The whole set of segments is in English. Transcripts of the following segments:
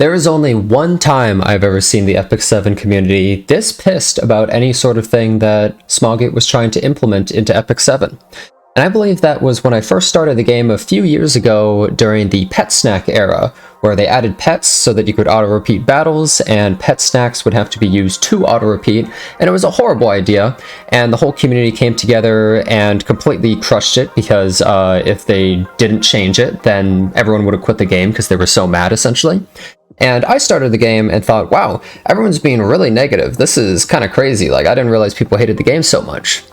There is only one time I've ever seen the Epic 7 community this pissed about any sort of thing that Smallgate was trying to implement into Epic 7. And I believe that was when I first started the game a few years ago during the pet snack era, where they added pets so that you could auto-repeat battles, and pet snacks would have to be used to auto-repeat, and it was a horrible idea, and the whole community came together and completely crushed it, because if they didn't change it, then everyone would have quit the game because they were so mad, essentially. And I started the game and thought, wow, everyone's being really negative. This is kind of crazy. Like, I didn't realize people hated the game so much.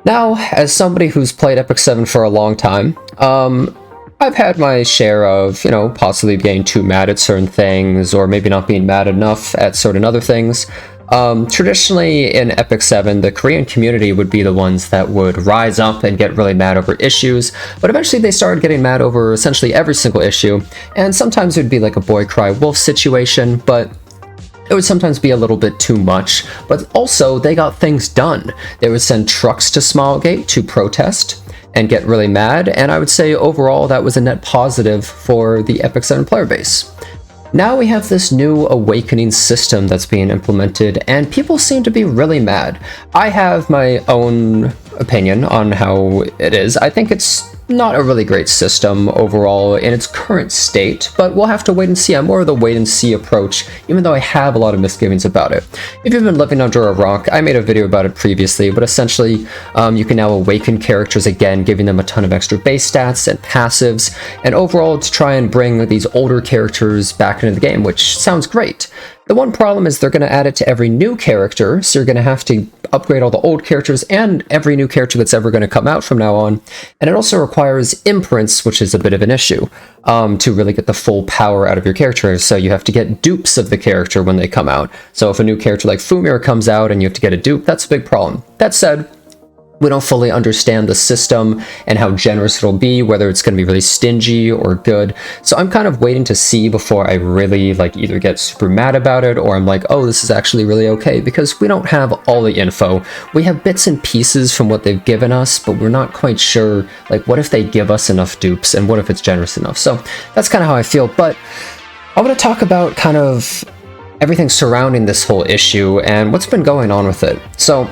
Now, as somebody who's played Epic 7 for a long time, I've had my share of, possibly getting too mad at certain things, or maybe not being mad enough at certain other things. Traditionally, in Epic 7, the Korean community would be the ones that would rise up and get really mad over issues, but eventually they started getting mad over essentially every single issue, and sometimes it would be like a boy cry wolf situation, but it would sometimes be a little bit too much, but also they got things done. They would send trucks to Smallgate to protest and get really mad, and I would say overall that was a net positive for the Epic 7 player base. Now we have this new awakening system that's being implemented, and people seem to be really mad. I have my own opinion on how it is. I think it's not a really great system overall in its current state, but we'll have to wait and see. I'm more of the wait and see approach, even though I have a lot of misgivings about it. If you've been living under a rock, I made a video about it previously, but essentially you can now awaken characters again, giving them a ton of extra base stats and passives, and overall to try and bring these older characters back into the game, which sounds great. The one problem is they're going to add it to every new character, so you're going to have to upgrade all the old characters and every new character that's ever going to come out from now on. And it also requires imprints, which is a bit of an issue, to really get the full power out of your characters. So you have to get dupes of the character when they come out. So if a new character like Fumir comes out and you have to get a dupe, that's a big problem. That said, we don't fully understand the system and how generous it'll be, whether it's going to be really stingy or good. So I'm kind of waiting to see before I really either get super mad about it, or I'm like, oh, this is actually really okay, because we don't have all the info. We have bits and pieces from what they've given us, but we're not quite sure, what if they give us enough dupes, and what if it's generous enough? So that's kind of how I feel, but I want to talk about kind of everything surrounding this whole issue and what's been going on with it. So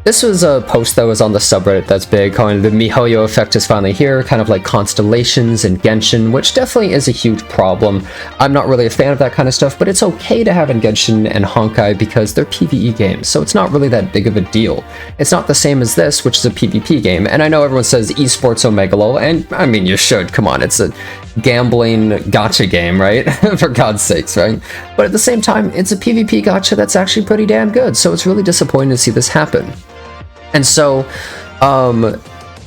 this was a post that was on the subreddit that's big, calling the MiHoYo effect is finally here, kind of like constellations and Genshin, which definitely is a huge problem. I'm not really a fan of that kind of stuff, but it's okay to have in Genshin and Honkai because they're PvE games, so it's not really that big of a deal. It's not the same as this, which is a PvP game, and I know everyone says esports omegalol, and I mean, you should, come on, it's a gambling gacha game, right? For God's sakes, right? But at the same time, it's a PvP gacha that's actually pretty damn good, so it's really disappointing to see this happen. And so,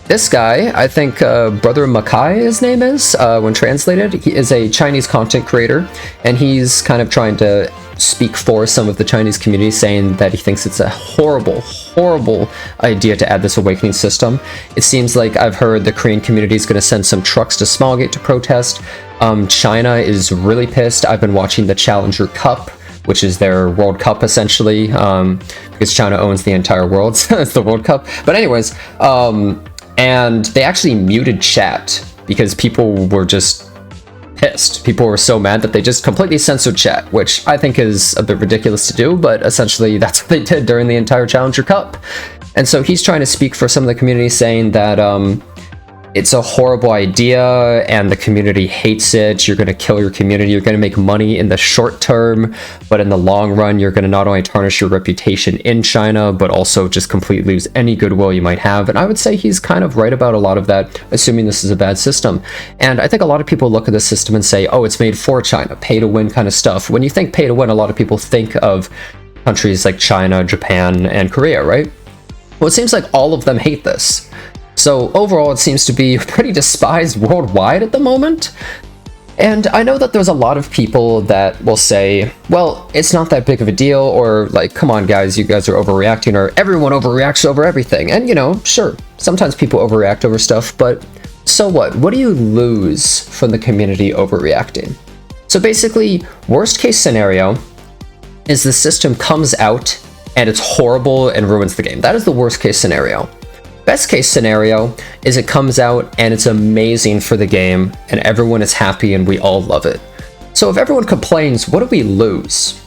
this guy, I think Brother Makai his name is, when translated, he is a Chinese content creator, and he's kind of trying to speak for some of the Chinese community, saying that he thinks it's a horrible, horrible idea to add this awakening system. It seems like I've heard the Korean community is going to send some trucks to Smallgate to protest. China is really pissed. I've been watching the Challenger Cup, which is their World Cup, essentially, because China owns the entire world, so it's the World Cup. But anyways, and they actually muted chat because people were just pissed. People were so mad that they just completely censored chat, which I think is a bit ridiculous to do, but essentially that's what they did during the entire Challenger Cup. And so he's trying to speak for some of the community, saying that it's a horrible idea and the community hates it. You're going to kill your community. You're going to make money in the short term, but in the long run, you're going to not only tarnish your reputation in China, but also just completely lose any goodwill you might have. And I would say he's kind of right about a lot of that, assuming this is a bad system. And I think a lot of people look at this system and say, oh, it's made for China, pay to win kind of stuff. When you think pay to win, a lot of people think of countries like China, Japan, and Korea, right? Well, it seems like all of them hate this. So overall, it seems to be pretty despised worldwide at the moment. And I know that there's a lot of people that will say, well, it's not that big of a deal, or come on guys, you guys are overreacting, or everyone overreacts over everything. And sure, sometimes people overreact over stuff, but so what? What do you lose from the community overreacting? So basically, worst case scenario is the system comes out and it's horrible and ruins the game. That is the worst case scenario. Best case scenario is it comes out and it's amazing for the game and everyone is happy and we all love it. So if everyone complains, what do we lose?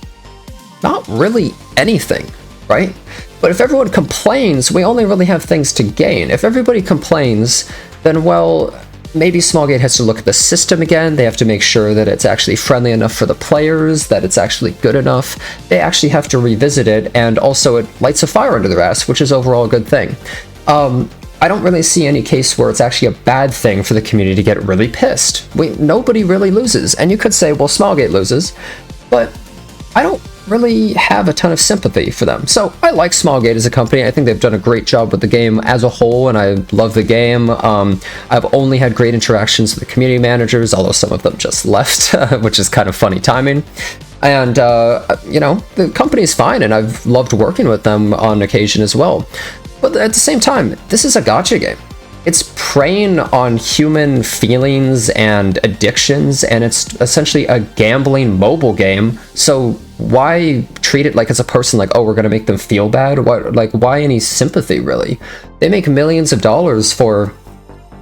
Not really anything, right? But if everyone complains, we only really have things to gain. If everybody complains, then, well, maybe Smallgate has to look at the system again. They have to make sure that it's actually friendly enough for the players, that it's actually good enough. They actually have to revisit it, and also it lights a fire under their ass, which is overall a good thing. I don't really see any case where it's actually a bad thing for the community to get really pissed. Nobody really loses, and you could say, well, Smallgate loses, but I don't really have a ton of sympathy for them. So I like Smallgate as a company. I think they've done a great job with the game as a whole, and I love the game. I've only had great interactions with the community managers, although some of them just left, which is kind of funny timing. And, you know, the company's fine, and I've loved working with them on occasion as well. But at the same time, this is a gacha game. It's preying on human feelings and addictions, and it's essentially a gambling mobile game. So why treat it like it's a person, like, oh, we're gonna make them feel bad? Why any sympathy, really? They make millions of dollars for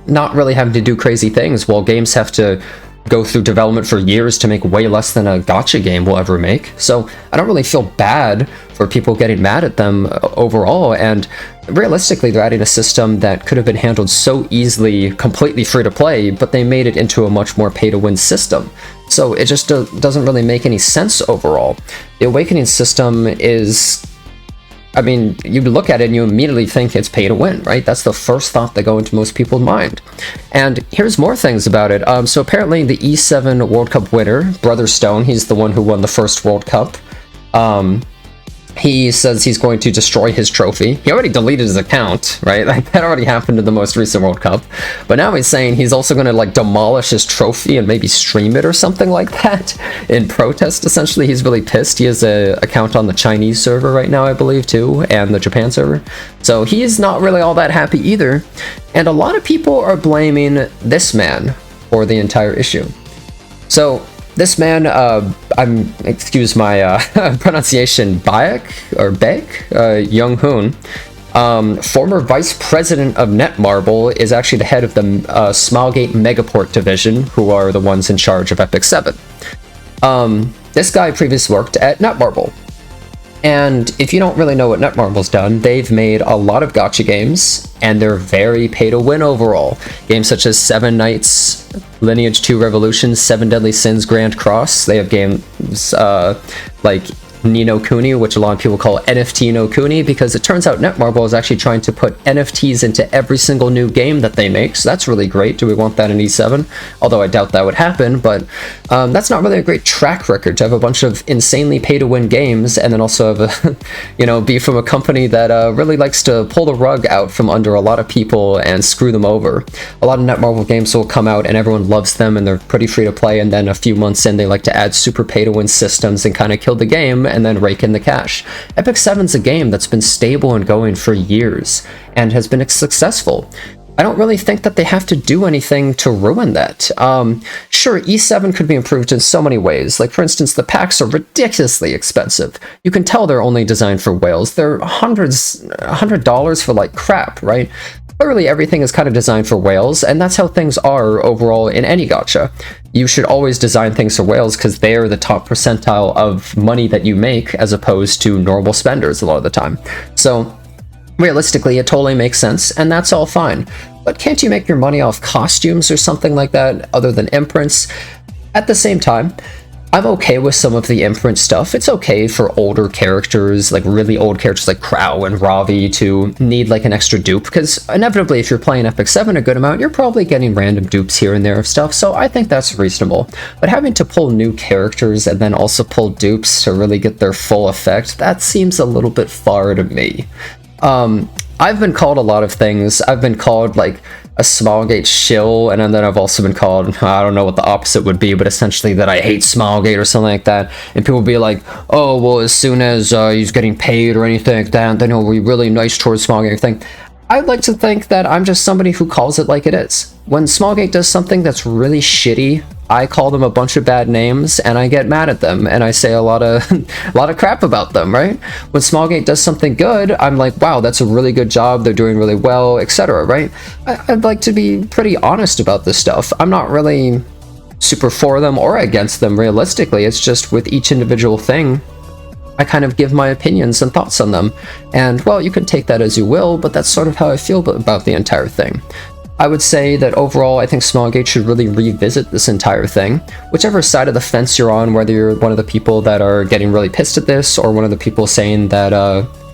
not really having to do crazy things, while games have to go through development for years to make way less than a gacha game will ever make. So I don't really feel bad for people getting mad at them overall, and realistically they're adding a system that could have been handled so easily completely free to play, but they made it into a much more pay to win system. So it just doesn't really make any sense overall. The Awakening system is, I mean, you look at it and you immediately think it's pay to win, right? That's the first thought that go into most people's mind. And here's more things about it. So apparently the E7 World Cup winner, Brother Stone, he's the one who won the first World Cup. He says he's going to destroy his trophy. He already deleted his account, right? Like, that already happened in the most recent World Cup. But now he's saying he's also going to, like, demolish his trophy and maybe stream it or something like that in protest, essentially. He's really pissed. He has an account on the Chinese server right now, I believe, too, and the Japan server. So he's not really all that happy either. And a lot of people are blaming this man for the entire issue. So this man, excuse my pronunciation, Baek Young-hoon, former vice president of Netmarble, is actually the head of the Smilegate Megaport division, who are the ones in charge of Epic 7. This guy previously worked at Netmarble. And if you don't really know what Netmarble's done, they've made a lot of gacha games, and they're very pay-to-win overall. Games such as Seven Knights, Lineage 2 Revolution, Seven Deadly Sins Grand Cross. They have games like Ni no Kuni, which a lot of people call NFT no Kuni, because it turns out Netmarble is actually trying to put NFTs into every single new game that they make, so that's really great. Do we want that in E7? Although I doubt that would happen, but that's not really a great track record to have a bunch of insanely pay-to-win games, and then also have a, you know, be from a company that really likes to pull the rug out from under a lot of people and screw them over. A lot of Netmarble games will come out and everyone loves them and they're pretty free to play, and then a few months in they like to add super pay-to-win systems and kind of kill the game and then rake in the cash. Epic 7's a game that's been stable and going for years and has been successful. I don't really think that they have to do anything to ruin that. Sure, E7 could be improved in so many ways. Like, for instance, the packs are ridiculously expensive. You can tell they're only designed for whales. They're $100 for, like, crap, right? Clearly, everything is kind of designed for whales, and that's how things are overall in any gacha. You should always design things for whales because they're the top percentile of money that you make as opposed to normal spenders a lot of the time. So realistically, it totally makes sense, and that's all fine. But can't you make your money off costumes or something like that other than imprints? At the same time, I'm okay with some of the imprint stuff. It's okay for older characters, like really old characters like Crow and Ravi, to need like an extra dupe, because inevitably if you're playing Epic 7 a good amount, you're probably getting random dupes here and there of stuff, so I think that's reasonable. But having to pull new characters and then also pull dupes to really get their full effect, that seems a little bit far to me. I've been called a lot of things. I've been called like a Smilegate shill, and then I've also been called, I don't know what the opposite would be, but essentially that I hate Smilegate or something like that. And people will be like, oh, well, as soon as he's getting paid or anything like that, then he'll be really nice towards Smilegate and everything. I'd like to think that I'm just somebody who calls it like it is. When Smilegate does something that's really shitty, I call them a bunch of bad names and I get mad at them and I say a lot of crap about them, right? When Smilegate does something good, I'm like, wow, that's a really good job, they're doing really well, etc., right? I'd like to be pretty honest about this stuff. I'm not really super for them or against them realistically. It's just with each individual thing, I kind of give my opinions and thoughts on them. And, well, you can take that as you will, but that's sort of how I feel about the entire thing. I would say that overall, I think Smallgate should really revisit this entire thing. Whichever side of the fence you're on, whether you're one of the people that are getting really pissed at this, or one of the people saying that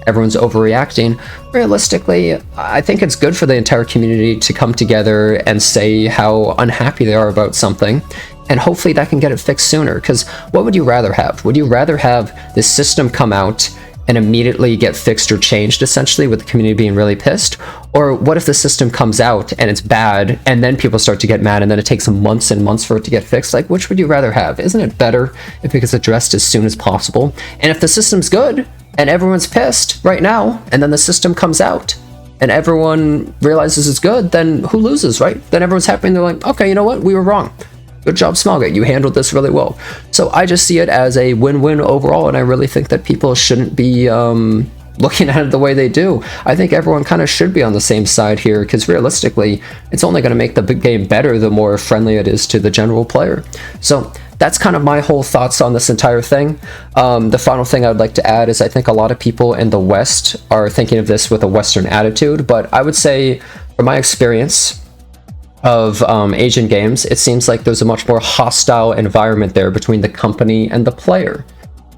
everyone's overreacting, realistically, I think it's good for the entire community to come together and say how unhappy they are about something. And hopefully that can get it fixed sooner, because what would you rather have? Would you rather have this system come out and immediately get fixed or changed, essentially, with the community being really pissed? Or what if the system comes out and it's bad, and then people start to get mad, and then it takes months and months for it to get fixed? Like, which would you rather have? Isn't it better if it gets addressed as soon as possible? And if the system's good, and everyone's pissed right now, and then the system comes out, and everyone realizes it's good, then who loses, right? Then everyone's happy, and they're like, okay, you know what? We were wrong. Good job, Smallgate. You handled this really well. So I just see it as a win-win overall, and I really think that people shouldn't be looking at it the way they do. I think everyone kind of should be on the same side here, because realistically, it's only going to make the big game better the more friendly it is to the general player. So that's kind of my whole thoughts on this entire thing. The final thing I would like to add is I think a lot of people in the West are thinking of this with a Western attitude, but I would say, from my experience of Asian games, it seems like there's a much more hostile environment there between the company and the player.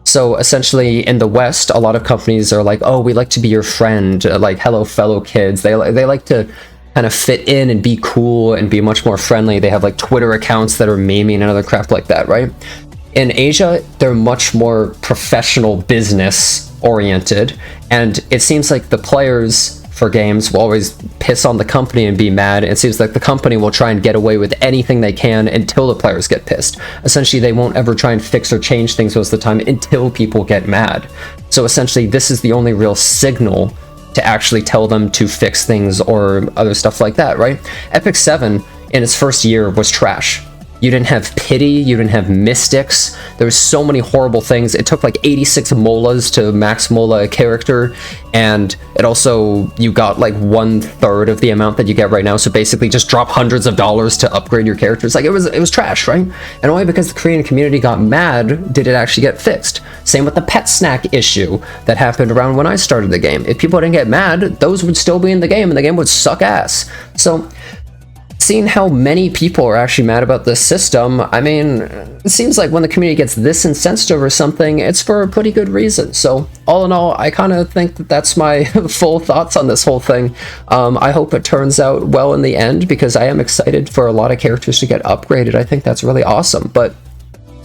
So essentially, in the West, a lot of companies are like, oh, we like to be your friend, like, hello, fellow kids. They like to kind of fit in and be cool and be much more friendly. They have like Twitter accounts that are memeing and other crap like that, right? In Asia, they're much more professional business oriented, and it seems like the players for games will always piss on the company and be mad. It seems like the company will try and get away with anything they can until the players get pissed. Essentially, they won't ever try and fix or change things most of the time until people get mad. So essentially, this is the only real signal to actually tell them to fix things or other stuff like that, right? Epic 7 in its first year was trash. You didn't have pity, you didn't have mystics, there was so many horrible things. It took like 86 molas to max mola a character, and it also, you got like 1/3 of the amount that you get right now, so basically just drop hundreds of dollars to upgrade your characters. Like, it was trash, right? And only because the Korean community got mad did it actually get fixed. Same with the pet snack issue that happened around when I started the game. If people didn't get mad, those would still be in the game, and the game would suck ass. So seeing how many people are actually mad about this system, I mean, it seems like when the community gets this incensed over something, it's for a pretty good reason. So all in all, I kind of think that that's my full thoughts on this whole thing. I hope it turns out well in the end, because I am excited for a lot of characters to get upgraded. I think that's really awesome, but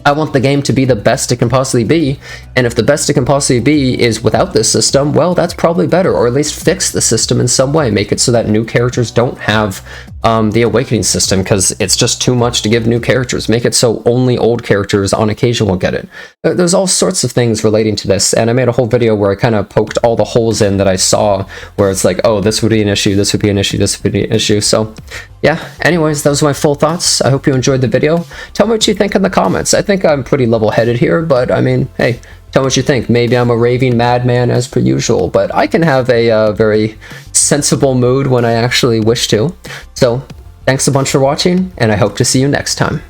I want the game to be the best it can possibly be, and if the best it can possibly be is without this system, well, that's probably better, or at least fix the system in some way, make it so that new characters don't have the awakening system, because it's just too much to give new characters. Make it so only old characters on occasion will get it. There's all sorts of things relating to this, and I made a whole video where I kind of poked all the holes in that I saw, where it's like, oh, this would be an issue, this would be an issue, this would be an issue. So yeah, anyways, those are my full thoughts. I hope you enjoyed the video. Tell me what you think in the comments. I think I'm pretty level-headed here, but I mean, hey, tell me what you think. Maybe I'm a raving madman as per usual, but I can have a very sensible mood when I actually wish to. So thanks a bunch for watching, and I hope to see you next time.